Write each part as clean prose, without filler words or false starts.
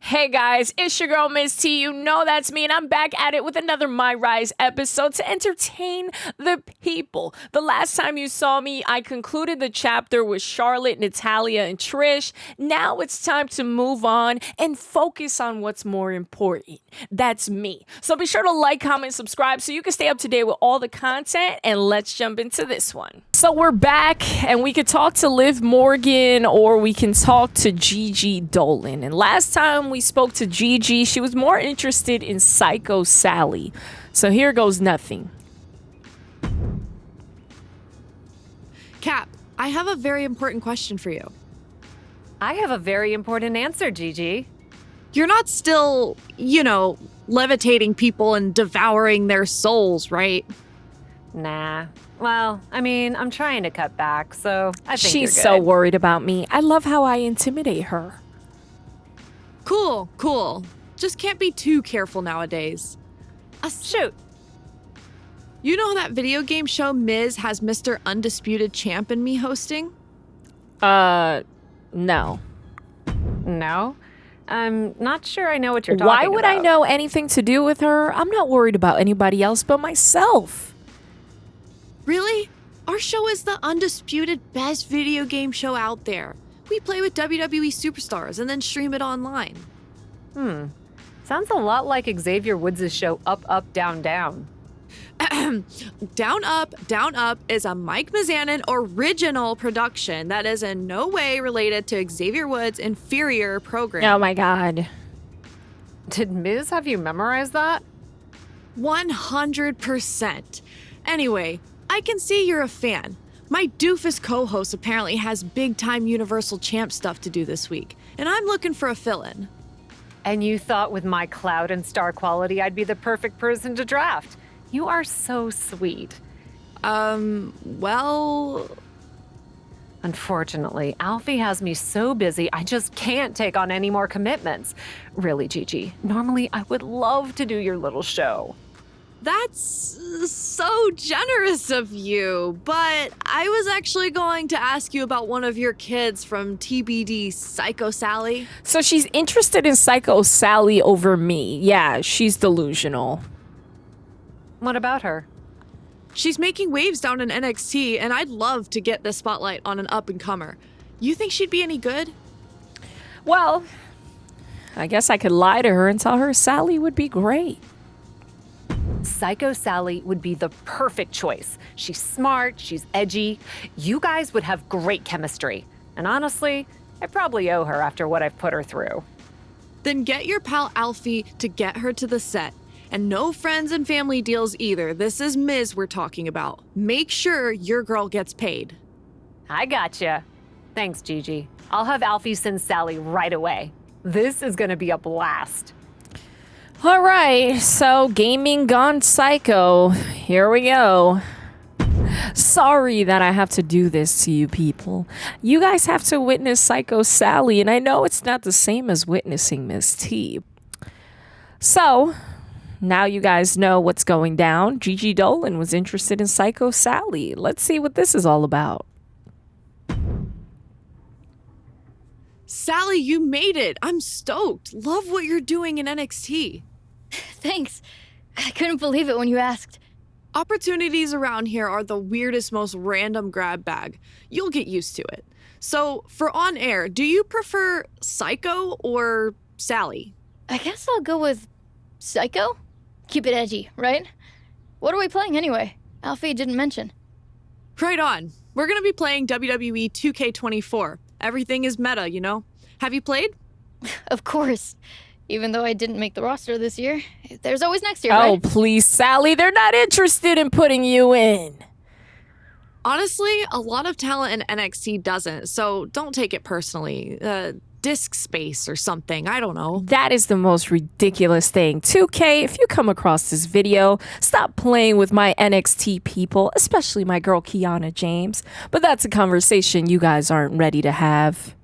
Hey guys, it's your girl Miss T. You know that's me, and I'm back at it with another MyRISE episode to entertain the people. The last time you saw me, I concluded the chapter with Charlotte, Natalia, and Trish. Now it's time to move on and focus on what's more important. That's me. So be sure to like, comment, subscribe so you can stay up to date with all the content, and let's jump into this one. So we're back, and we could talk to Liv Morgan or we can talk to Gigi Dolan. And last time we spoke to Gigi, she was more interested in Psycho Sally. So here goes nothing. Cap, I have a very important question for you. I have a very important answer, Gigi. You're not still, levitating people and devouring their souls, right? Nah. Well, I mean, I'm trying to cut back, so I think She's you're so good. worried about me. I love how I intimidate her. Cool. Just can't be too careful nowadays. Shoot. You know that video game show Miz has Mr. Undisputed Champ and me hosting? No. No? I'm not sure I know what you're talking about. Why would I know anything to do with her? I'm not worried about anybody else but myself. Really? Our show is the undisputed best video game show out there. We play with WWE superstars and then stream it online. Sounds a lot like Xavier Woods' show Up, Up, Down, Down. Down Up is a Mike Mizanin original production that is in no way related to Xavier Woods' inferior program. Oh my God. Did Miz have you memorize that? 100%. Anyway, I can see you're a fan. My doofus co-host apparently has big-time Universal Champ stuff to do this week, and I'm looking for a fill-in. And you thought with my clout and star quality I'd be the perfect person to draft. You are so sweet. Well... Unfortunately, Alfie has me so busy I just can't take on any more commitments. Really, Gigi, normally I would love to do your little show. That's so generous of you, but I was actually going to ask you about one of your kids from TBD, Psycho Sally. So she's interested in Psycho Sally over me. Yeah, she's delusional. What about her? She's making waves down in NXT, and I'd love to get the spotlight on an up-and-comer. You think she'd be any good? Well, I guess I could lie to her and tell her Sally would be great. Psycho Sally would be the perfect choice. She's smart, she's edgy. You guys would have great chemistry. And honestly, I probably owe her after what I've put her through. Then get your pal Alfie to get her to the set. And no friends and family deals either. This is Miz we're talking about. Make sure your girl gets paid. I gotcha. Thanks, Gigi. I'll have Alfie send Sally right away. This is gonna be a blast. All right, so gaming gone psycho. Here we go. Sorry that I have to do this to you people. You guys have to witness Psycho Sally, and I know it's not the same as witnessing Miss T. So, now you guys know what's going down. Gigi Dolan was interested in Psycho Sally. Let's see what this is all about. Sally, you made it. I'm stoked. Love what you're doing in NXT. Thanks. I couldn't believe it when you asked. Opportunities around here are the weirdest, most random grab bag. You'll get used to it. So, for on air, do you prefer Psycho or Sally? I guess I'll go with Psycho? Keep it edgy, right? What are we playing anyway? Alfie didn't mention. Right on. We're gonna be playing WWE 2K24. Everything is meta, you know? Have you played? Of course. Even though I didn't make the roster this year, there's always next year, Oh, right? please, Sally, they're not interested in putting you in. Honestly, a lot of talent in NXT doesn't, so don't take it personally. Disk space or something, I don't know. That is the most ridiculous thing. 2K, if you come across this video, stop playing with my NXT people, especially my girl Kiana James. But that's a conversation you guys aren't ready to have.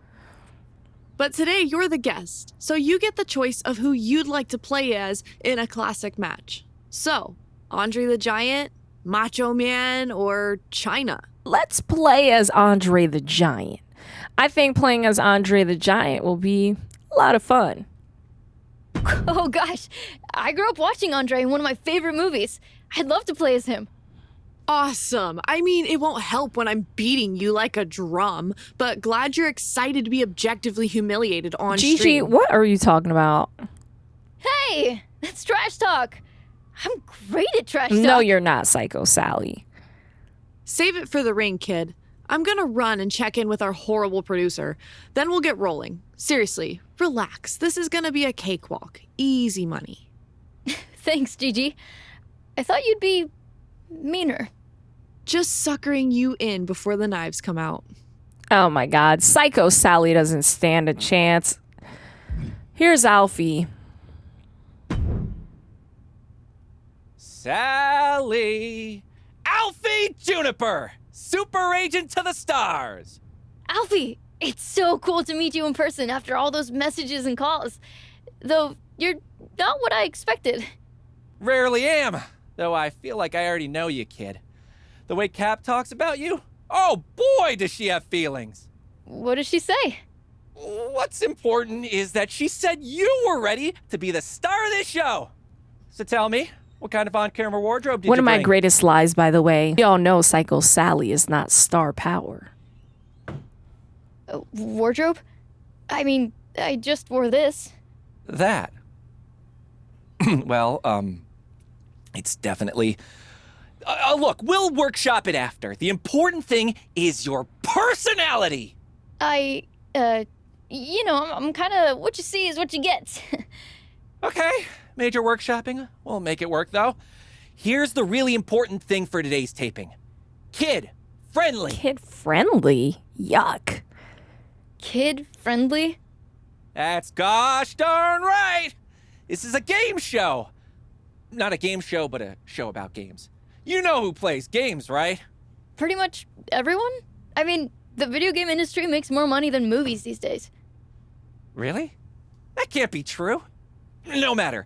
But today, you're the guest, so you get the choice of who you'd like to play as in a classic match. So, Andre the Giant, Macho Man, or Chyna? Let's play as Andre the Giant. I think playing as Andre the Giant will be a lot of fun. Oh gosh, I grew up watching Andre in one of my favorite movies. I'd love to play as him. Awesome. I mean, it won't help when I'm beating you like a drum, but glad you're excited to be objectively humiliated on Gigi, stream. what are you talking about? Hey, that's trash talk. I'm great at trash talk. No, you're not, Psycho Sally. Save it for the ring, kid. I'm gonna run and check in with our horrible producer. Then we'll get rolling. Seriously, relax. This is gonna be a cakewalk. Easy money. Thanks, Gigi. I thought you'd be meaner. Just suckering you in before the knives come out. Oh my God, Psycho Sally doesn't stand a chance. Here's Alfie. Sally! Alfie Juniper! Super agent to the stars! Alfie, it's so cool to meet you in person after all those messages and calls. Though you're not what I expected. Rarely am, though I feel like I already know you, kid. The way Cap talks about you? Oh boy, does she have feelings! What does she say? What's important is that she said you were ready to be the star of this show! So tell me, what kind of on-camera wardrobe did One you of my bring? greatest lies, by the way. We all know Psycho Sally is not star power. Wardrobe? I mean, I just wore this. That? Well, it's definitely... look, we'll workshop it after. The important thing is your personality! I'm kind of what you see is what you get. Okay, major workshopping. We'll make it work, though. Here's the really important thing for today's taping. Kid-friendly. Kid-friendly? Yuck. Kid-friendly? That's gosh darn right! This is a game show. Not a game show, but a show about games. You know who plays games, right? Pretty much everyone? I mean, the video game industry makes more money than movies these days. Really? That can't be true. No matter.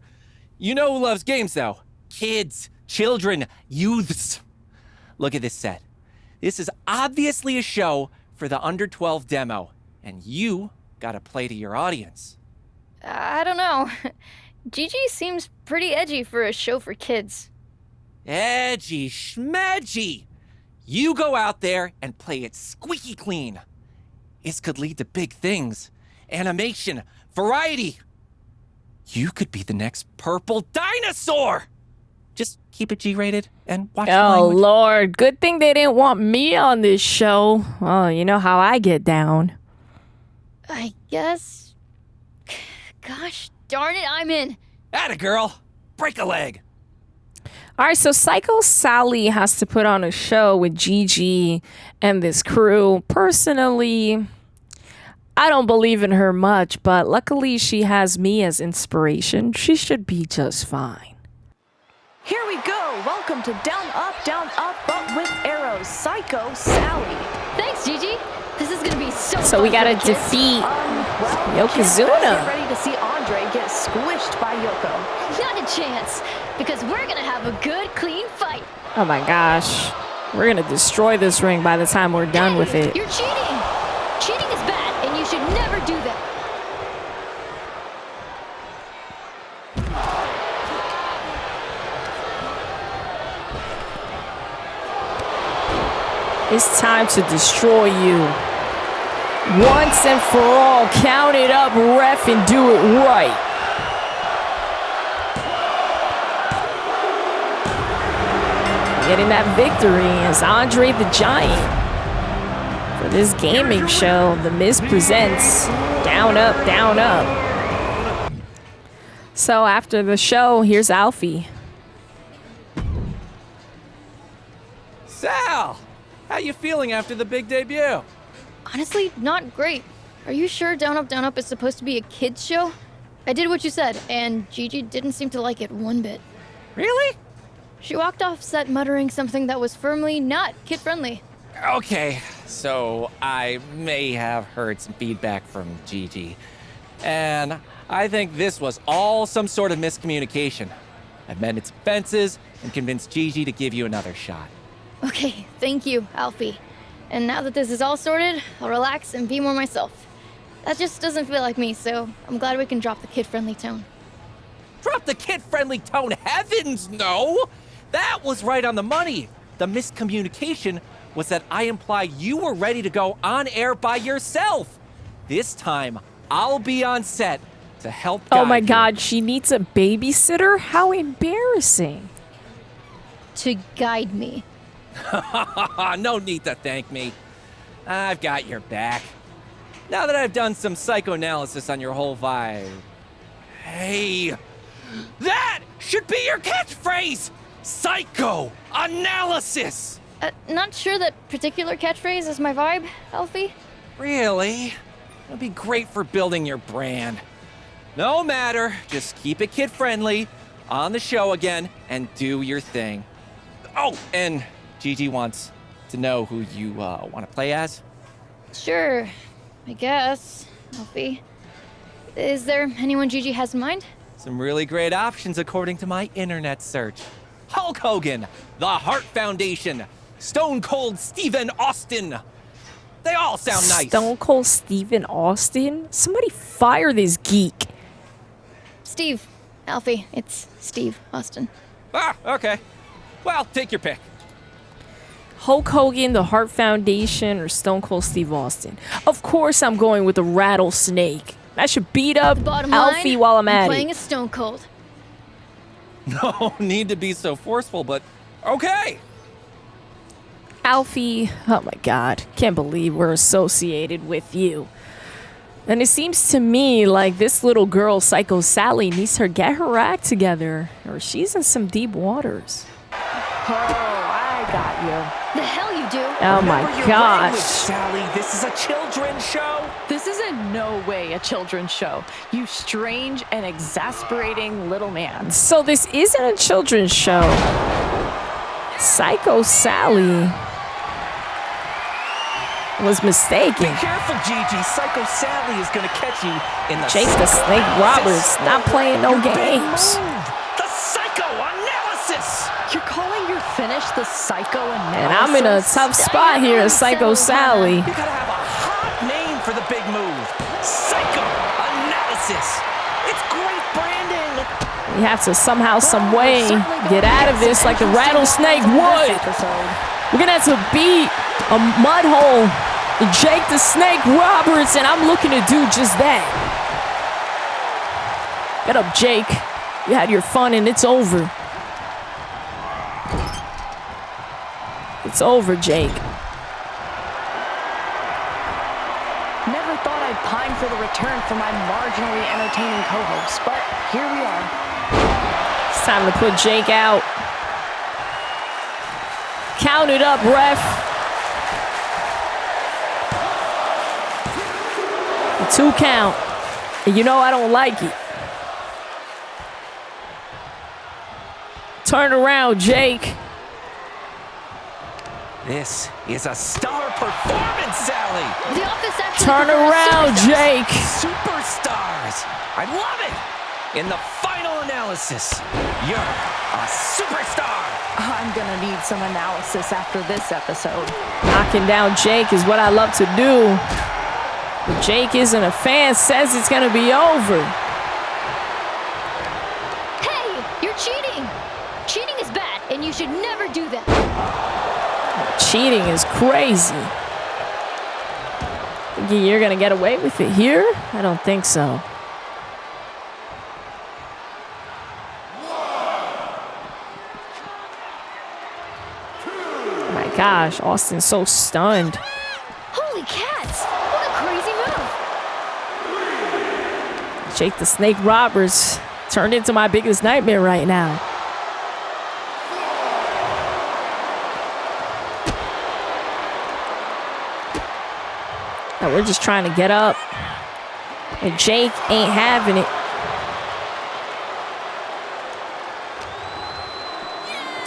You know who loves games, though? Kids, children, youths. Look at this set. This is obviously a show for the under 12 demo, and you gotta play to your audience. I don't know. Gigi seems pretty edgy for a show for kids. Edgy schmedgy. You go out there and play it squeaky clean. This could lead to big things. Animation, variety. You could be the next purple dinosaur. Just keep it G-rated and watch the Oh, language. Lord. Good thing they didn't want me on this show. Oh, you know how I get down. I guess. Gosh darn it, I'm in. Atta girl. Break a leg. All right, so Psycho Sally has to put on a show with Gigi and this crew. Personally, I don't believe in her much, but luckily she has me as inspiration. She should be just fine. Here we go. Welcome to Down, Up, but with arrows. Psycho Sally. Thanks, Gigi. This is gonna be so So fun we for gotta the kids. defeat Well, kids, Yokozuna. get ready to see Andre get squished by Yoko. Not a chance, because we're gonna have a good, clean fight. Oh my gosh. We're gonna destroy this ring by the time we're done with it. You're cheating. Cheating is bad, and you should never do that. It's time to destroy you. Once and for all, count it up, ref, and do it right. Getting that victory is Andre the Giant. For this gaming show, The Miz presents Down, Up, Down, Up. So after the show, here's Alfie. Sal, how you feeling after the big debut? Honestly, not great. Are you sure Down, Up is supposed to be a kid's show? I did what you said, and Gigi didn't seem to like it one bit. Really? She walked off set muttering something that was firmly not kid-friendly. Okay, so I may have heard some feedback from Gigi. And I think this was all some sort of miscommunication. I've mended some fences and convinced Gigi to give you another shot. Okay, thank you, Alfie. And now that this is all sorted, I'll relax and be more myself. That just doesn't feel like me, so I'm glad we can drop the kid-friendly tone. up the kid-friendly tone. Heavens, no! That was right on the money. The miscommunication was that I implied you were ready to go on air by yourself. This time, I'll be on set to help guide Oh my you. God, she needs a babysitter? How embarrassing. To guide me. No need to thank me. I've got your back. Now that I've done some psychoanalysis on your whole vibe. Hey, that should be your catchphrase! Psychoanalysis! Not sure that particular catchphrase is my vibe, Alfie. Really? That'd be great for building your brand. No matter, just keep it kid-friendly, on the show again, and do your thing. Oh, and Gigi wants to know who you want to play as. Sure, I guess, Alfie. Is there anyone Gigi has in mind? Some really great options according to my internet search. Hulk Hogan, The Heart Foundation, Stone Cold Steven Austin. They all sound nice. Stone Cold Steven Austin? Somebody fire this geek. Steve, Alfie, it's Steve Austin. Ah, okay. Well, take your pick. Hulk Hogan, the Heart Foundation, or Stone Cold Steve Austin? Of course I'm going with the Rattlesnake. I should beat up Bottom Alfie line, while I'm at playing it. as Stone Cold. No need to be so forceful, but okay. Alfie, oh my God, can't believe we're associated with you. And it seems to me like this little girl, Psycho Sally, needs to get her act together, or she's in some deep waters. Oh, I got you. The hell you do? Oh my Remember your gosh. language, Sally. This is a children's show. This is in no way a children's show. You strange and exasperating little man. So this isn't a children's show. Psycho Sally was mistaken. Be careful, Gigi. Psycho Sally is gonna catch you in the Jake the Snake Roberts not playing no games. The psychoanalysis. You're calling your finish the psychoanalysis? And I'm in a tough spot here as Psycho Sally. You gotta have a hot name for the big move. Psychoanalysis. It's great branding. We have to somehow, some way, get out of this like the Rattlesnake would. We're gonna have to beat a mud hole, Jake the Snake Roberts, and I'm looking to do just that. Get up, Jake. You had your fun and it's over. It's over, Jake. Never thought I'd pine for the return for my marginally entertaining co-host, but here we are. It's time to put Jake out. Count it up, ref. A 2 count. And you know I don't like it. Turn around, Jake. This is a stellar performance, Sally. The office actually Turn prefers around, superstars. Jake. Superstars. I love it. In the final analysis, you're a superstar. I'm gonna need some analysis after this episode. Knocking down Jake is what I love to do. But Jake isn't a fan, says it's gonna be over. Hey, you're cheating. Cheating is bad, and you should never do that. Cheating is crazy. Thinking you're gonna get away with it here? I don't think so. Oh my gosh, Austin's so stunned. Holy cats! What a crazy move. Jake the Snake Roberts turned into my biggest nightmare right now. And we're just trying to get up. And Jake ain't having it.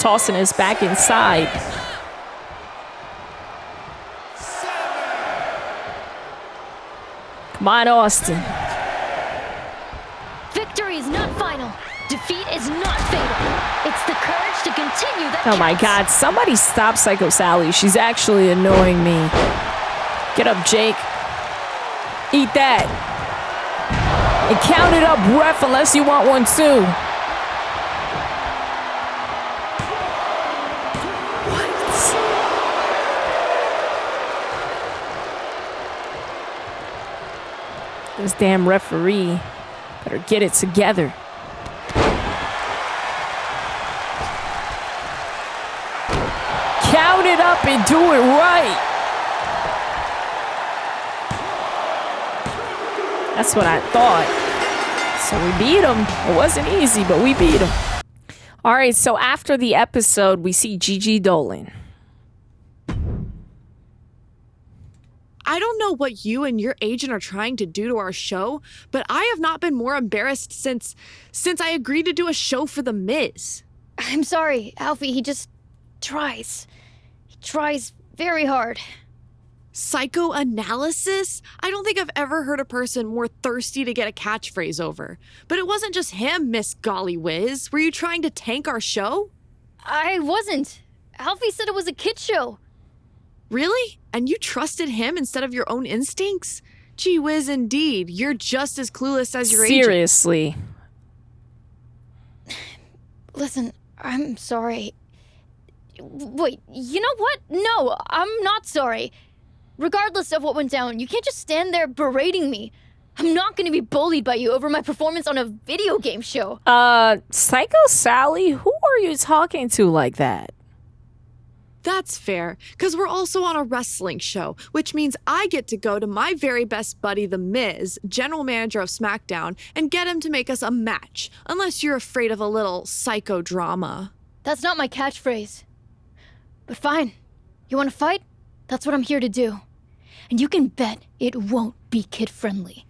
Tossing us back inside. Come on, Austin. Victory is not final. Defeat is not fatal. It's the courage to continue that Oh my counts. God, somebody stop Psycho Sally. She's actually annoying me. Get up, Jake. Eat that. And count it up, ref, unless you want one too. This damn referee better get it together. Count it up and do it right. That's what I thought. So we beat him. It wasn't easy, but we beat him. All right, so after the episode, we see Gigi Dolan. I don't know what you and your agent are trying to do to our show, but I have not been more embarrassed since I agreed to do a show for The Miz. I'm sorry, Alfie. He just tries. He tries very hard. Psychoanalysis? I don't think I've ever heard a person more thirsty to get a catchphrase over. But it wasn't just him, Miss Golly Whiz. Were you trying to tank our show? I wasn't. Alfie said it was a kid show. Really? And you trusted him instead of your own instincts? Gee whiz, indeed. You're just as clueless as your agent. Seriously. Listen, I'm sorry. Wait, you know what? No, I'm not sorry. Regardless of what went down, you can't just stand there berating me. I'm not going to be bullied by you over my performance on a video game show. Psycho Sally, who are you talking to like that? That's fair, because we're also on a wrestling show, which means I get to go to my very best buddy, The Miz, general manager of SmackDown, and get him to make us a match, unless you're afraid of a little psychodrama. That's not my catchphrase. But fine. You want to fight? That's what I'm here to do. And you can bet it won't be kid-friendly.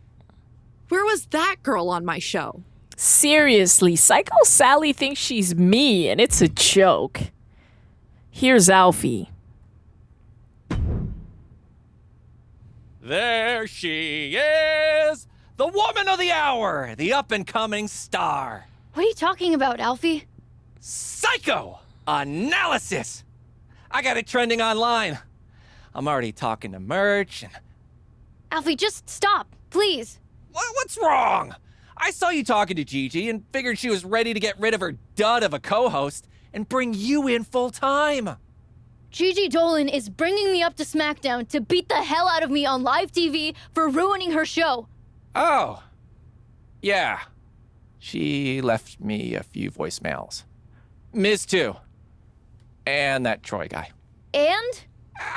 Where was that girl on my show? Seriously, Psycho Sally thinks she's me, and it's a joke. Here's Alfie. There she is! The woman of the hour! The up-and-coming star! What are you talking about, Alfie? Psychoanalysis! I got it trending online. I'm already talking to merch and... Alfie, just stop, please. What's wrong? I saw you talking to Gigi and figured she was ready to get rid of her dud of a co-host and bring you in full time. Gigi Dolan is bringing me up to SmackDown to beat the hell out of me on live TV for ruining her show. Oh. Yeah. She left me a few voicemails. Miz too. And that Troy guy. And?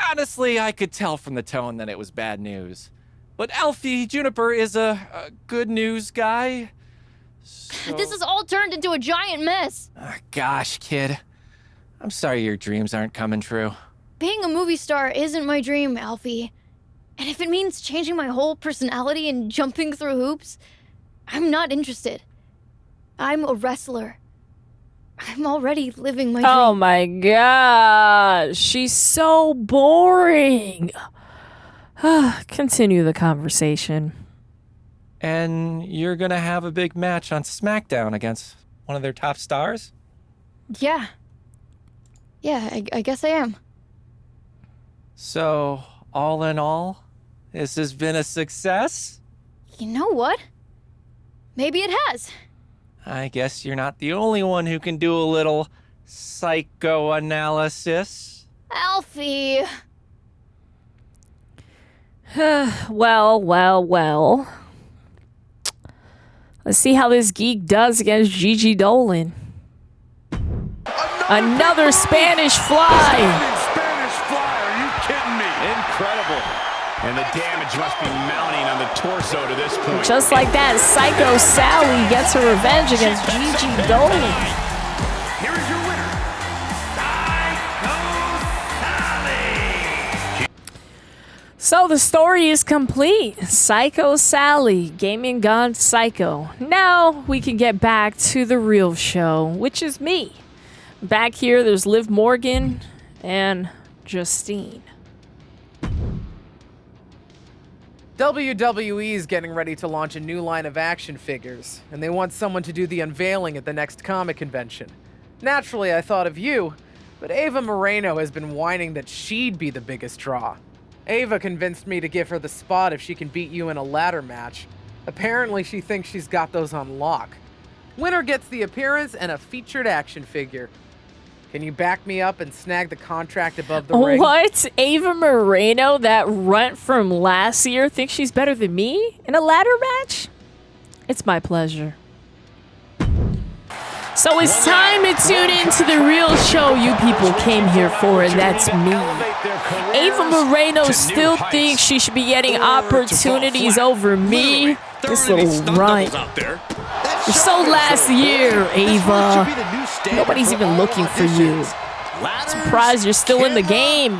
Honestly, I could tell from the tone that it was bad news. But Alfie Juniper is a good news guy. So... This has all turned into a giant mess. Gosh, kid. I'm sorry your dreams aren't coming true. Being a movie star isn't my dream, Alfie. And if it means changing my whole personality and jumping through hoops, I'm not interested. I'm a wrestler. I'm already living my dream. Oh my gosh, she's so boring. Continue the conversation. And you're gonna have a big match on SmackDown against one of their top stars? Yeah. Yeah, I guess I am. So, all in all, this has been a success? You know what? Maybe it has. I guess you're not the only one who can do a little psychoanalysis. Alfie. Well. Let's see how this geek does against Gigi Dolan. Another Spanish fly. Spanish fly, are you kidding me? Incredible. And the damage must be mounting on the torso to this point. Just like that, Psycho Sally gets her revenge against Gigi Dolan. Here is your winner, Psycho Sally. So the story is complete. Psycho Sally, gaming god Psycho. Now we can get back to the real show, which is me. Back here, there's Liv Morgan and Justine. WWE is getting ready to launch a new line of action figures, and they want someone to do the unveiling at the next comic convention. Naturally, I thought of you, but Ava Moreno has been whining that she'd be the biggest draw. Ava convinced me to give her the spot if she can beat you in a ladder match. Apparently, she thinks she's got those on lock. Winner gets the appearance and a featured action figure. Can you back me up and snag the contract above the ring? What? Ava Moreno, that runt from last year, thinks she's better than me in a ladder match? It's my pleasure. So it's time to tune into the real show you people came here for, and that's me. Ava Moreno still thinks she should be getting opportunities over me. This little runt. You're so last year, Ava. Nobody's even looking for you. Surprised you're still in the game.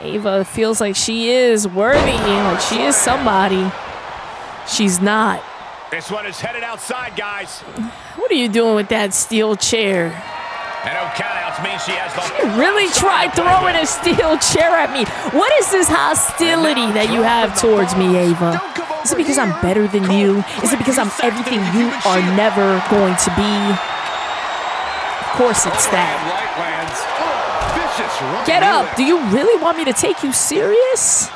Ava feels like she is worthy, like she is somebody. She's not. This one is headed outside, guys. What are you doing with that steel chair? And no countouts means she has the... You really tried throwing a steel chair at me. What is this hostility that you have towards me, Ava? Is it because I'm better than you? Is it because I'm everything you are never going to be? Of course it's that. Get up. Do you really want me to take you serious?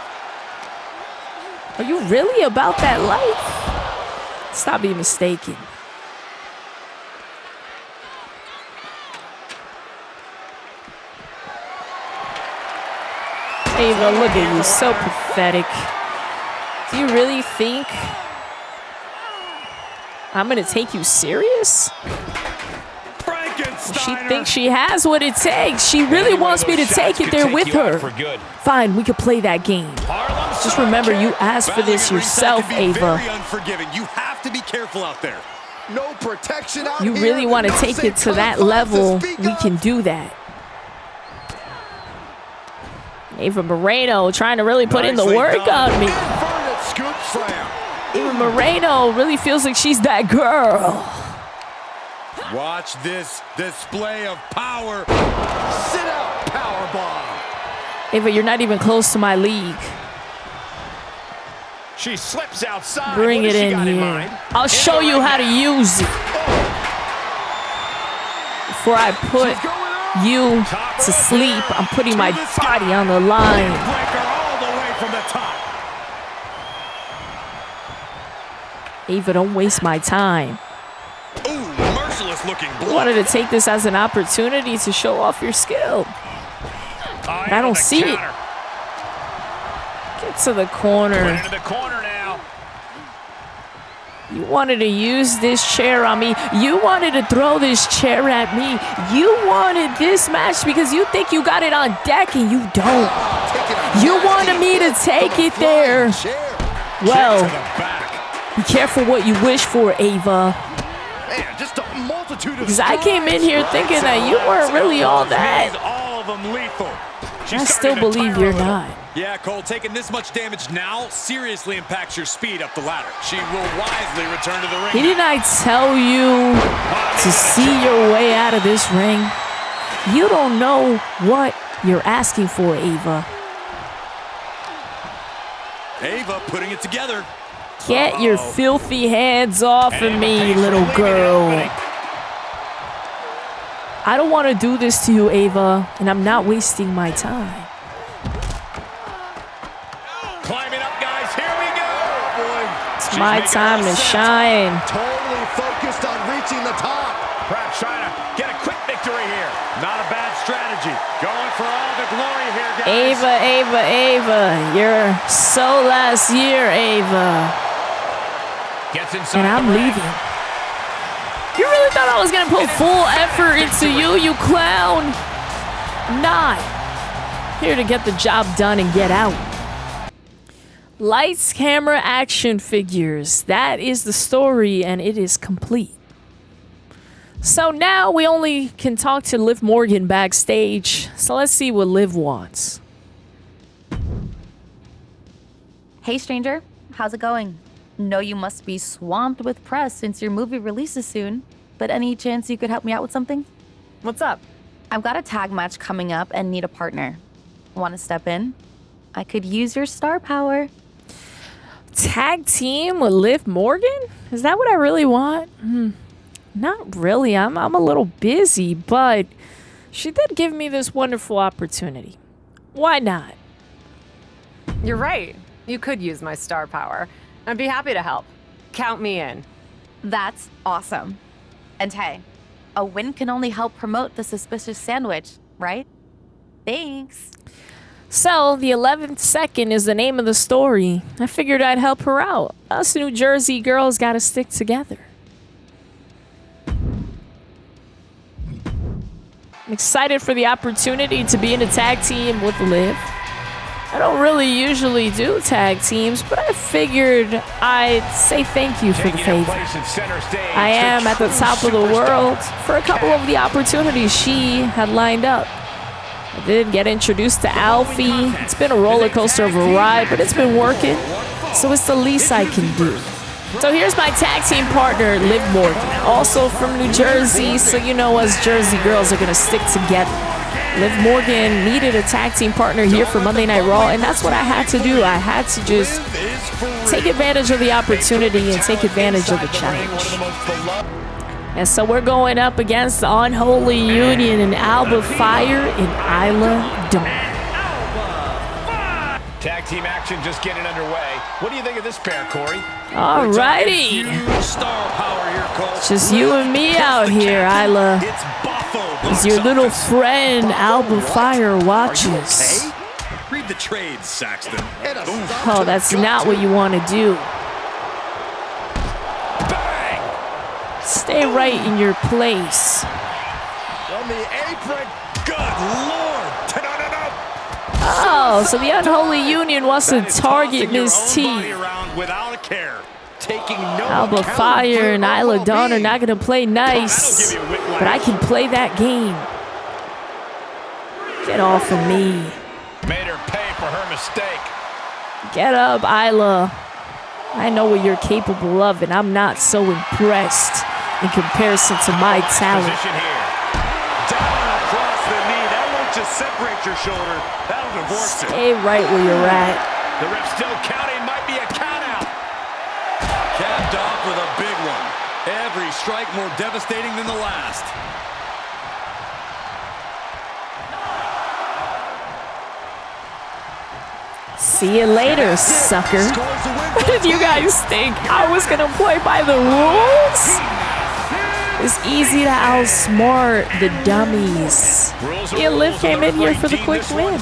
Are you really about that life? Stop being mistaken. Ava, look at you. So pathetic. Do you really think I'm going to take you serious? She thinks she has what it takes. She really wants me to take it there with her. Fine, we could play that game. Just remember, you asked for this yourself, Ava. You have to be careful out there. No protection out You really want to take it to that level, we can do that. Ava Moreno trying to really put in the work on me. Ava Moreno really feels like she's that girl. Watch this display of power. Sit out, powerbomb. Ava, you're not even close to my league. She slips outside. Bring it in here. I'll show you how to use it. Before I put you to sleep, I'm putting my body on the line. Ava, don't waste my time. You wanted to take this as an opportunity to show off your skill. But I don't see it. Get to the corner. You wanted to use this chair on me. You wanted to throw this chair at me. You wanted this match because you think you got it on deck and you don't. You wanted me to take it there. Well, be careful what you wish for, Ava. Because I came in here thinking that you weren't really all that. I still believe you're not. Yeah, Cole, taking this much damage now seriously impacts your speed up the ladder. She will wisely return to the ring. Didn't I tell you to see your way out of this ring? You don't know what you're asking for, Ava. Ava putting it together. Get your filthy hands off of me, little girl. I don't want to do this to you, Ava, and I'm not wasting my time. Climbing up, guys. Here we go. Boy, it's my time to shine. Totally focused on reaching the top. Perhaps trying to get a quick victory here. Not a bad strategy. Going for all the glory here, guys. Ava, you're so last year, Ava. Gets inside and I'm leaving. You really thought I was gonna put full effort into you, you clown? I'm not. Here to get the job done and get out. Lights, camera, action figures. That is the story, and it is complete. So now we only can talk to Liv Morgan backstage. So let's see what Liv wants. Hey, stranger. How's it going? Know you must be swamped with press since your movie releases soon, but any chance you could help me out with something? What's up? I've got a tag match coming up and need a partner. Want to step in? I could use your star power. Tag team with Liv Morgan? Is that what I really want? Not really. I'm a little busy, but she did give me this wonderful opportunity. Why not? You're right. You could use my star power. I'd be happy to help. Count me in. That's awesome. And hey, A win can only help promote the suspicious sandwich, right? Thanks. So, the 11th second is the name of the story. I figured I'd help her out. Us New Jersey girls gotta stick together. I'm excited for the opportunity to be in a tag team with LIV. I don't really usually do tag teams, but I figured I'd say thank you for the favor. I am at the top of the world for a couple of the opportunities she had lined up. I did get introduced to Alfie. It's been a roller coaster of a ride, but it's been working, so it's the least I can do. So here's my tag team partner, Liv Morgan, also from New Jersey, so you know us Jersey girls are gonna stick together. Liv Morgan needed a tag team partner here for Monday Night Raw, and that's what I had to do. I had to just take advantage of the opportunity and take advantage of the challenge. And so we're going up against the Unholy Union and Alba Fire and Isla Dawn. Tag team action just getting underway. What do you think of this pair, Corey? Alrighty. It's just you and me out here, Isla. As your little friend, Alba Fire, watches. Read the trades, Saxton. Oh, that's not what you want to do. Stay right in your place. On the apron. Good Lord. Oh, so the Unholy Union wants to target Miss T. Alba Fire and Isla Dawn are not going to play nice, but I can play that game. Get off of me. Made her pay for her mistake. Get up, Isla. I know what you're capable of, and I'm not so impressed in comparison to my talent. Down across the knee. That won't just separate your shoulder. That'll divorce it. Stay right where you're at. The ref still counting. Might be a count out. Capped off with a big one. Every strike more devastating than the last. See you later, sucker. What did you guys think? I was gonna play by the rules? It's easy to outsmart the dummies. Yeah, Liv came in here for the quick win.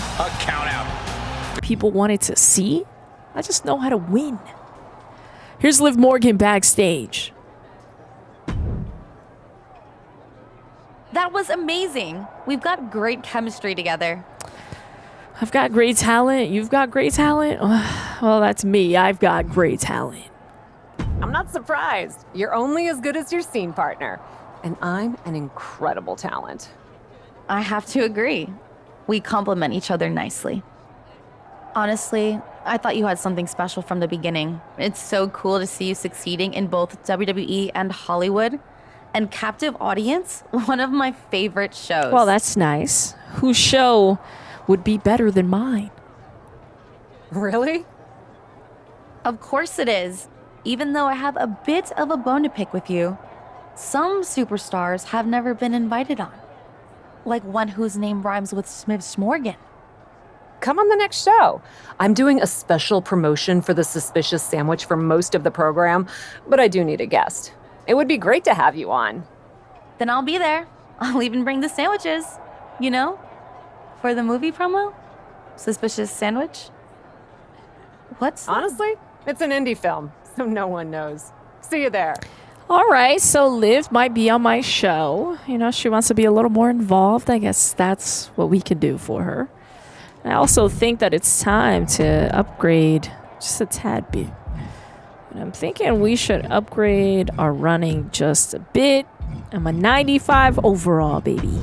People wanted to see? I just know how to win. Here's Liv Morgan backstage. That was amazing. We've got great chemistry together. I've got great talent. You've got great talent. Well, that's me. I've got great talent. I'm not surprised. You're only as good as your scene partner. And I'm an incredible talent. I have to agree. We complement each other nicely. Honestly, I thought you had something special from the beginning. It's so cool to see you succeeding in both WWE and Hollywood. And Captive Audience, one of my favorite shows. Well, that's nice. Whose show would be better than mine? Really? Of course it is. Even though I have a bit of a bone to pick with you, some superstars have never been invited on. Like one whose name rhymes with Smith's Morgan. Come on the next show. I'm doing a special promotion for the Suspicious Sandwich for most of the program, but I do need a guest. It would be great to have you on. Then I'll be there. I'll even bring the sandwiches. You know? For the movie promo? Suspicious Sandwich? What's that? Honestly, it's an indie film, so no one knows. See you there. All right, so Liv might be on my show. You know, she wants to be a little more involved. I guess that's what we can do for her. I also think that it's time to upgrade just a tad bit. And I'm thinking we should upgrade our running just a bit. I'm a 95 overall, baby.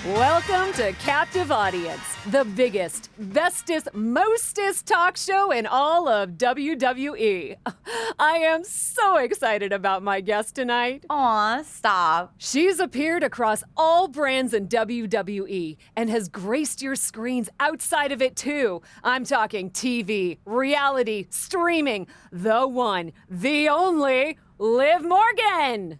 Welcome to Captive Audience, the biggest, bestest, mostest talk show in all of WWE. I am so excited about my guest tonight. Aw, stop. She's appeared across all brands in WWE and has graced your screens outside of it too. I'm talking TV, reality, streaming, the one, the only, Liv Morgan.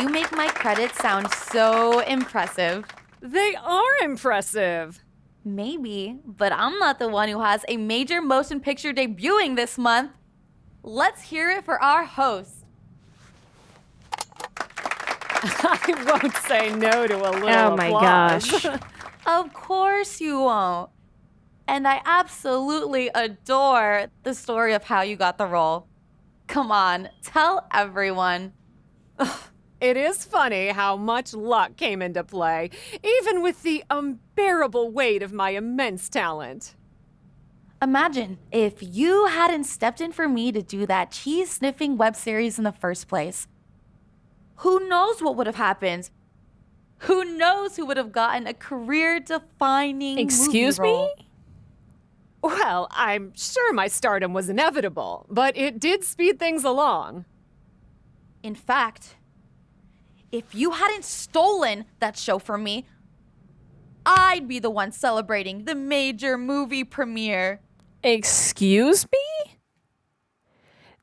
You make my credits sound so impressive. They are impressive. Maybe, but I'm not the one who has a major motion picture debuting this month. Let's hear it for our host. I won't say no to a little Oh my applause. gosh. Of course you won't. And I absolutely adore the story of how you got the role. Come on, tell everyone. It is funny how much luck came into play, even with the unbearable weight of my immense talent. Imagine if you hadn't stepped in for me to do that cheese-sniffing web series in the first place. Who knows what would have happened? Who knows who would have gotten a career-defining Excuse movie role? me? Well, I'm sure my stardom was inevitable, but it did speed things along. In fact, if you hadn't stolen that show from me, I'd be the one celebrating the major movie premiere. Excuse me?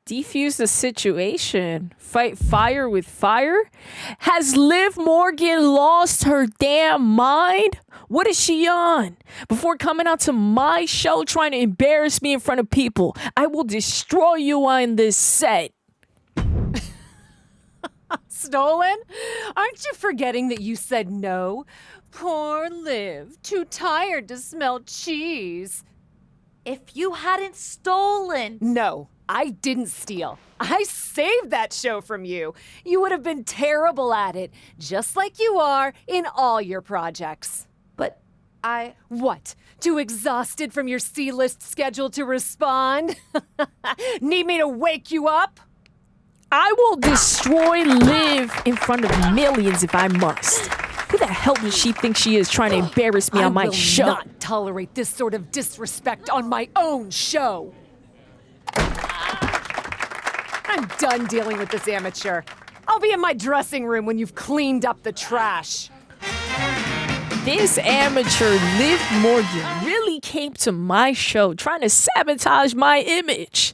Defuse the situation. Fight fire with fire? Has Liv Morgan lost her damn mind? What is she on? Before coming out to my show trying to embarrass me in front of people, I will destroy you on this set. Stolen? Aren't you forgetting that you said no? Poor Liv, too tired to smell cheese. If you hadn't stolen... No, I didn't steal. I saved that show from you. You would have been terrible at it, just like you are in all your projects. But I... What? Too exhausted from your C-list schedule to respond? Need me to wake you up? I will destroy Liv in front of millions if I must. Who the hell does she think she is trying to embarrass me on my show? I will not tolerate this sort of disrespect on my own show. I'm done dealing with this amateur. I'll be in my dressing room when you've cleaned up the trash. This amateur Liv Morgan really came to my show trying to sabotage my image.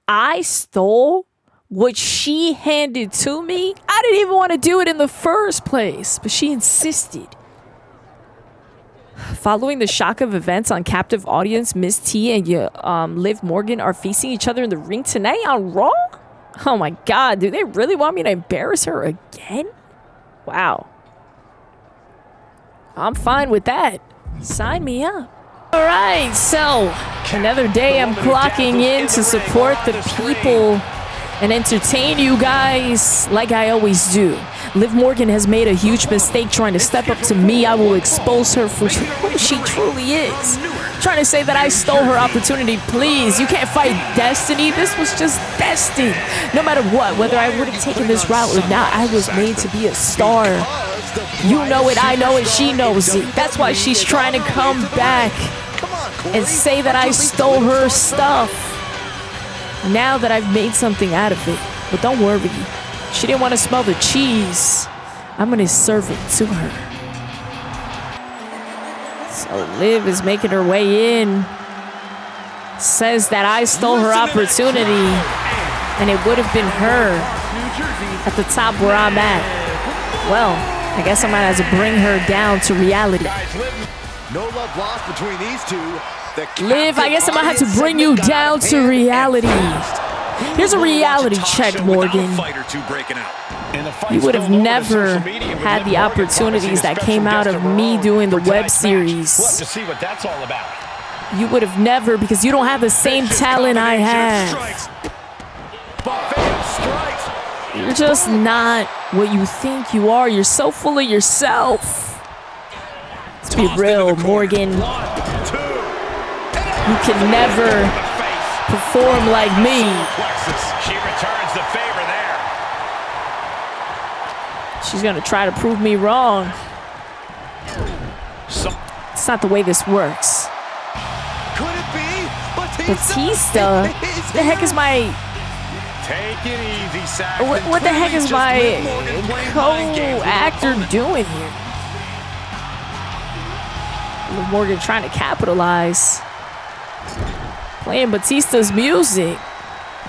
I stole what she handed to me. I didn't even want to do it in the first place, but she insisted. Following the shock of events on Captive Audience, Miss T and Liv Morgan are facing each other in the ring tonight on Raw? Oh my God, do they really want me to embarrass her again? Wow. I'm fine with that. Sign me up. All right, so another day I'm clocking in to support the people and entertain you guys like I always do. Liv Morgan has made a huge mistake trying to step up to me. I will expose her for who she truly is. Trying to say that I stole her opportunity, please. You can't fight destiny. This was just destined. No matter what, whether I would have taken this route or not, I was made to be a star. You know it, I know it, she knows it. That's why she's trying to come back and say that I stole her stuff. Now that I've made something out of it. But don't worry, she didn't want to smell the cheese. I'm gonna serve it to her. So Liv is making her way in. Says that I stole her opportunity, and it would have been her at the top where I'm at. Well, I guess I might have to bring her down to reality. No love lost between these two. Liv, I guess I might have to bring you down to reality. Here's a reality check, Morgan. You would have never had the opportunities that came out of me doing the web series. You would have never, because you don't have the same talent I have. You're just not what you think you are. You're so full of yourself. Let's be real, Morgan. You can never perform like me. She returns the favor there. She's gonna try to prove me wrong. It's not the way this works. Could it be? Batista? The heck is my... Take it easy, Saxon. What the heck is my co-actor doing here? Liv Morgan trying to capitalize. Playing Batista's music.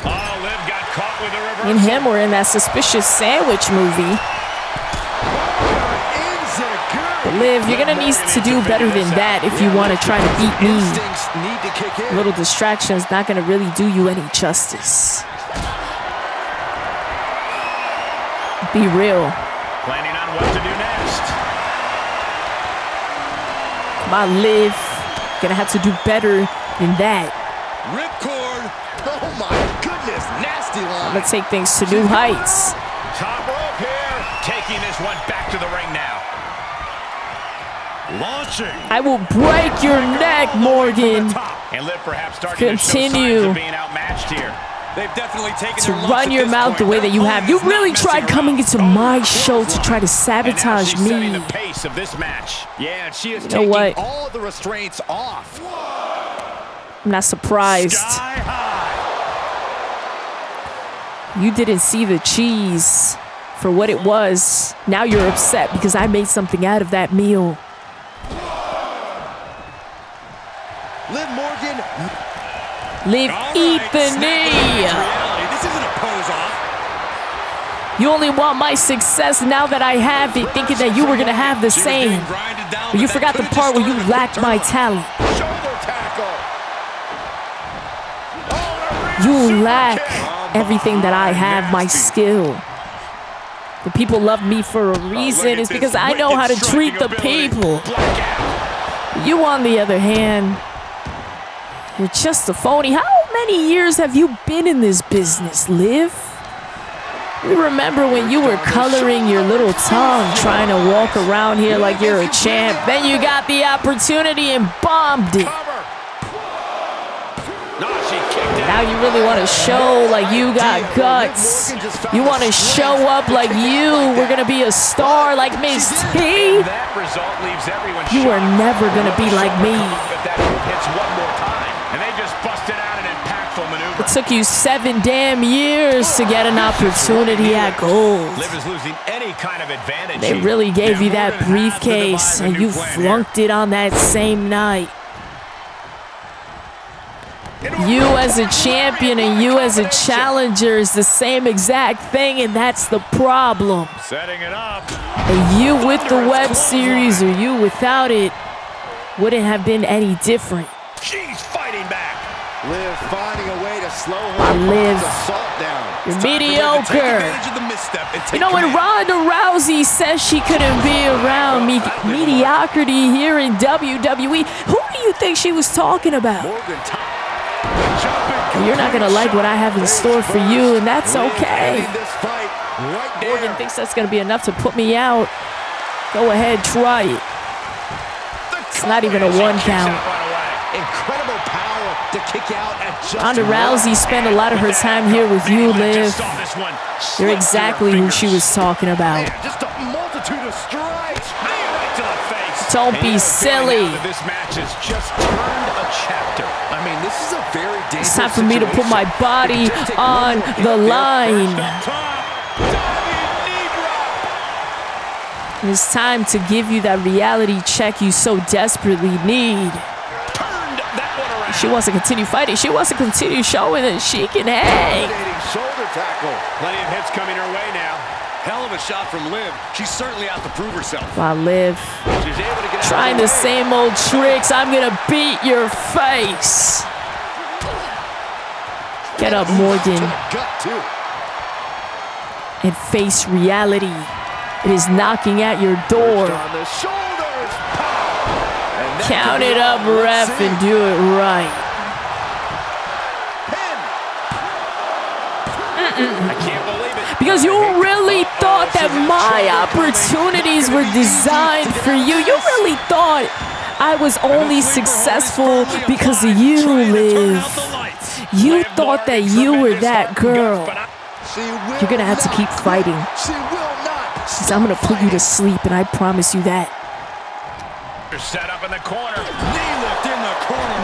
Oh, Liv got caught with a reversal. Me and him were in that Suspicious Sandwich movie. But Liv, you're gonna need to do better than that if you want to try to beat me. A little distraction is not gonna really do you any justice. Be real. Planning on what to do next. Come on, Liv. Gonna have to do better than that. Ripcord. Oh my goodness, nasty line. I'm gonna take things to new heights. Top rope here. Taking this one back to the ring now. Launching. I will break your neck, Morgan. And Liv perhaps starting Continue to show signs of being outmatched here. They've definitely taken to run your mouth the way that you have. You really tried coming into my show to try to sabotage me. Setting the pace of this match. Yeah, and she is taking what? All the restraints off. I'm not surprised. You didn't see the cheese for what it was. Now you're upset because I made something out of that meal. Liv Morgan. Liv, eat the knee. This isn't a pose off. You only want my success now that I have it, thinking that you were going to have the same. But you forgot the part where you lacked my talent. You lack everything that I have, my skill. The people love me for a reason. It's because I know how to treat the people. You, on the other hand, you're just a phony. How many years have you been in this business, Liv? You remember when you were coloring your little tongue, trying to walk around here like you're a champ. Then you got the opportunity and bombed it. Now you really want to show like you got guts. You want to show up like you were going to be a star like Miss T. You are never going to be like me. It took you 7 damn years to get an opportunity at gold. They really gave you that briefcase and you flunked it on that same night. You as a champion and you as a challenger is the same exact thing, and that's the problem. Setting it up. And you with the web series or you without it wouldn't have been any different. She's fighting back. Liv finding a way to slow her Liv down. You're mediocre. You know, when Ronda Rousey says she couldn't be around mediocrity here in WWE, who do you think she was talking about? You're not going to like what I have in store for you, and that's okay. Morgan thinks that's going to be enough to put me out. Go ahead, try it. It's not even a 1 count. Incredible power to kick out at just Ronda Rousey spent a lot of her time here with you, Liv. You're exactly who she was talking about. Just a multitude of strikes. Don't be silly. This match has just turned a chapter. I mean, this is a very dangerous It's time for me to put my body on the line. It's time to give you that reality check you so desperately need. She wants to continue fighting. She wants to continue showing that she can hang. Shoulder tackle. Plenty of hits coming her way now. Hell of a shot from Liv. She's certainly out to prove herself. While Liv trying the same old tricks, I'm gonna beat your face. Get up, Morgan, and face reality. It is knocking at your door. Count it up, ref, and do it right. I can't believe it. Because you really thought that my opportunities were designed for you. You really thought I was only successful because of you, Liv. You thought that you were that girl. You're gonna have to keep fighting. Because I'm gonna put you to sleep, and I promise you that. Set up in the corner.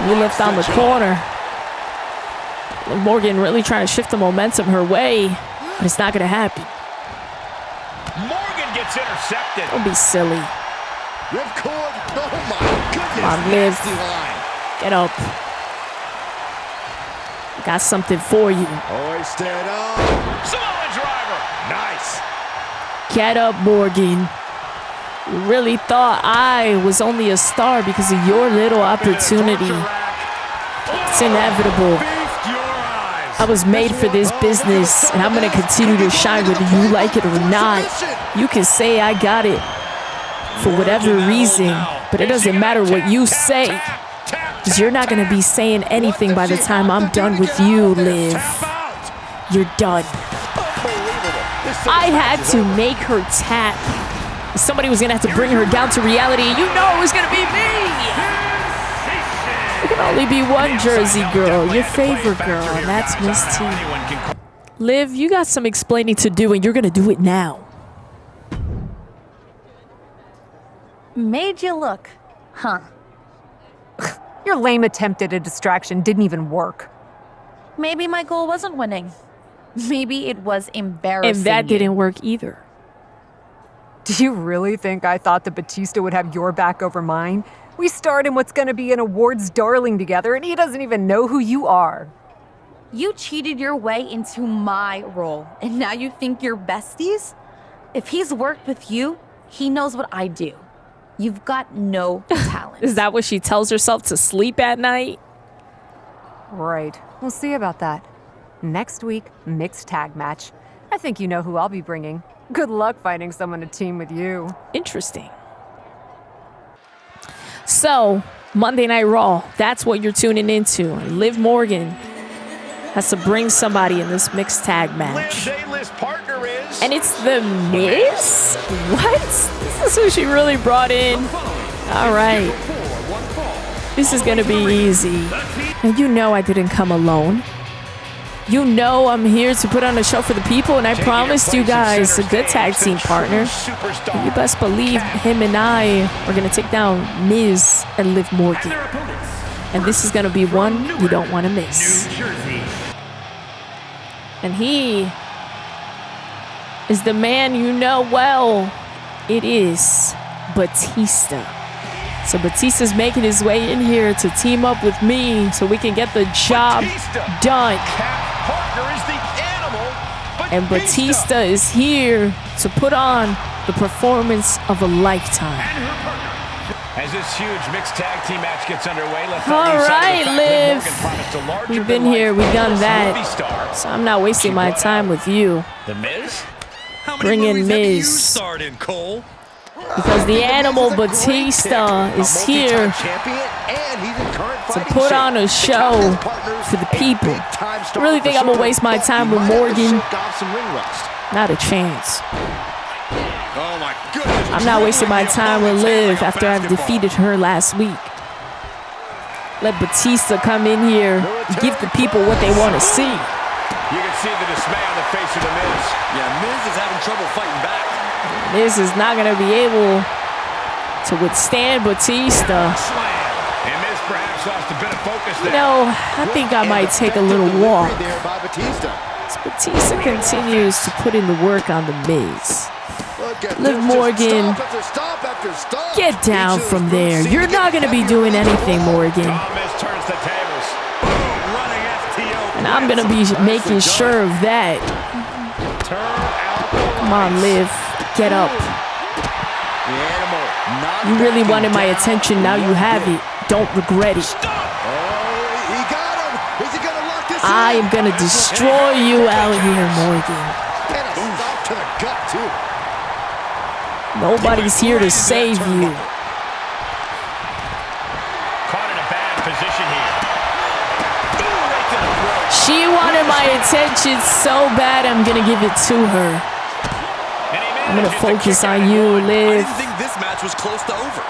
You lift on the corner. Morgan really trying to shift the momentum her way, but it's not gonna happen. Morgan gets intercepted. Don't be silly. Ripcord. Oh my goodness. Come on, Liv. Get up. Got something for you. Hoisted up. Samoa driver. Nice. Get up, Morgan. You really thought I was only a star because of your little opportunity. It's inevitable. I was made for this business, and I'm going to continue to shine whether you like it or not. You can say I got it for whatever reason, but it doesn't matter what you say, because you're not going to be saying anything by the time I'm done with you, Liv. You're done. I had to make her tap. Somebody was going to have to bring her down to reality. You know it was going to be me. There can only be one Jersey girl, your favorite girl, and that's Miss T. Liv, you got some explaining to do, and you're going to do it now. Made you look, huh? Your lame attempt at a distraction didn't even work. Maybe my goal wasn't winning. Maybe it was embarrassing. And that didn't work either. Do you really think I thought that Batista would have your back over mine? We starred in what's gonna be an awards darling together, and he doesn't even know who you are. You cheated your way into my role, and now you think you're besties? If he's worked with you, he knows what I do. You've got no talent. Is that what she tells herself to sleep at night? Right. We'll see about that. Next week, mixed tag match. I think you know who I'll be bringing. Good luck finding someone to team with you. Interesting. So, Monday Night Raw, that's what you're tuning into. Liv Morgan has to bring somebody in this mixed tag match. And it's The Miz? What? This is who she really brought in. All right. This is going to be easy. And you know I didn't come alone. You know I'm here to put on a show for the people, and I promised you guys a good tag team partner. And you best believe him and I are going to take down Miz and Liv Morgan. And this is going to be one you don't want to miss. And he is the man you know well. It is Batista. So Batista's making his way in here to team up with me so we can get the job done. And Batista is here to put on the performance of a lifetime. As this huge mixed tag team match gets underway, all right, Liv. We've been here, we've done that. So I'm not wasting my time with you. The Miz? Bring in Miz. Because the animal Batista is here to put on a show for the people. I really think I'm going to waste my time with Morgan? Not a chance. I'm not wasting my time with Liv after I've defeated her last week. Let Batista come in here and give the people what they want to see. You can see the dismay on the face of the Miz. Yeah, Miz is having trouble fighting back. Miz is not going to be able to withstand Batista. And Miz perhaps lost a bit of focus there. You know, I think I might take a little walk. As Batista continues to put in the work on the Miz. Liv Morgan, get down from there. You're not going to be doing anything, Morgan. And I'm going to be making sure of that. Come on, Liv. Get up. You really wanted my attention. Now you have it. Don't regret it. I am going to destroy you out here, Morgan. Nobody's here to save you. Caught in a bad position here. She wanted my attention so bad, I'm gonna give it to her. I'm gonna focus on you, Liv. I didn't think this match was close to over.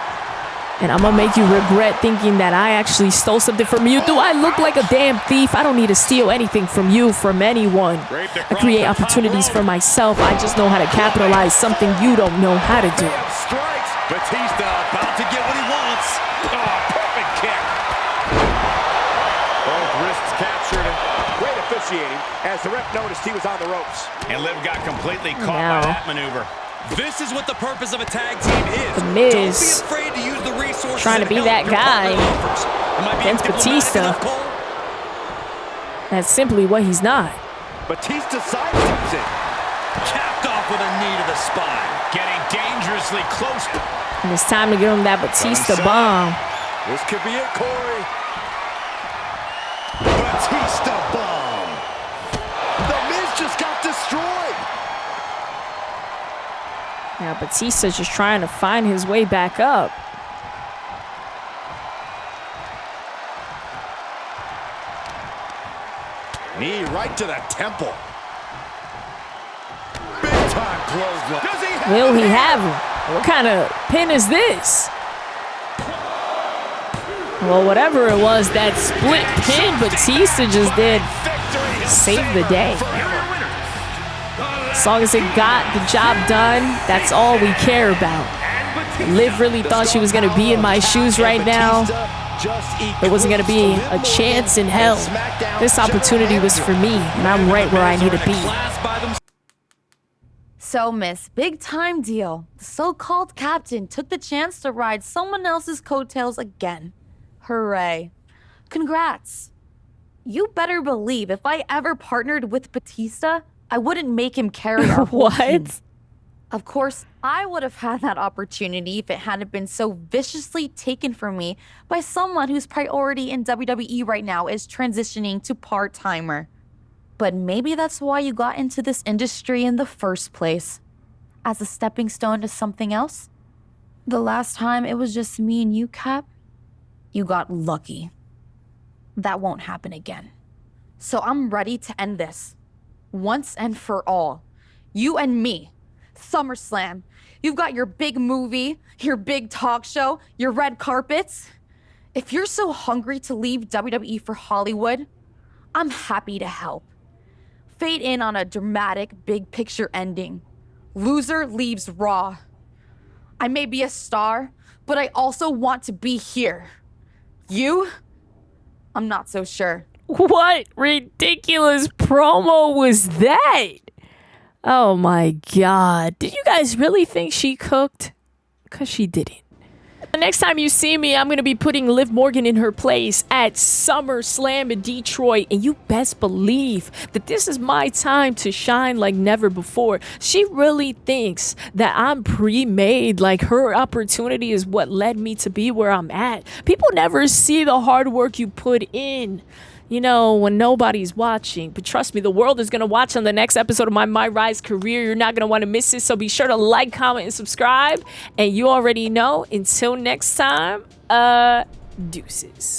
And I'm gonna make you regret thinking that I actually stole something from you. Do I look like a damn thief? I don't need to steal anything from you, from anyone. I create opportunities for myself. I just know how to capitalize something you don't know how to do. Batista about to get what he wants. Oh, perfect kick. Both wrists captured and great officiating as the ref noticed he was on the ropes. And Liv got completely caught by that maneuver. This is what the purpose of a tag team is. The Miz, don't be afraid to use the resources trying to be that guy against Batista. That's simply what he's not. Batista sidesteps it. Capped off with a knee to the spine. Getting dangerously close. And it's time to give him that Batista bomb. This could be it, Corey. Batista bomb. The Miz just got destroyed. Now Batista's just trying to find his way back up. Knee right to the temple. Big time clothesline. Does he have Will he have him? What kind of pin is this? Well, whatever it was, that split pin Batista just did saved the day. As long as it got the job done, that's all we care about. Liv really thought she was going to be in my shoes right now. There wasn't going to be a chance in hell. This opportunity was for me, and I'm right where I need to be. So, Miss, big time deal. The so-called captain took the chance to ride someone else's coattails again. Hooray. Congrats. You better believe if I ever partnered with Batista, I wouldn't make him carry our whole team. Of course, I would have had that opportunity if it hadn't been so viciously taken from me by someone whose priority in WWE right now is transitioning to part-timer. But maybe that's why you got into this industry in the first place. As a stepping stone to something else? The last time it was just me and you, Cap, you got lucky. That won't happen again. So I'm ready to end this. Once and for all. You and me. SummerSlam. You've got your big movie, your big talk show, your red carpets. If you're so hungry to leave WWE for Hollywood, I'm happy to help. Fade in on a dramatic big picture ending. Loser leaves Raw. I may be a star, but I also want to be here. You? I'm not so sure. What ridiculous promo was that? Oh my God. Did you guys really think she cooked? Because she didn't. The next time you see me, I'm going to be putting Liv Morgan in her place at SummerSlam in Detroit. And you best believe that this is my time to shine like never before. She really thinks that I'm pre-made, like her opportunity is what led me to be where I'm at. People never see the hard work you put in, you know, when nobody's watching. But trust me, the world is going to watch on the next episode of my MyRISE career. You're not going to want to miss it. So be sure to like, comment, and subscribe. And you already know, until next time, deuces.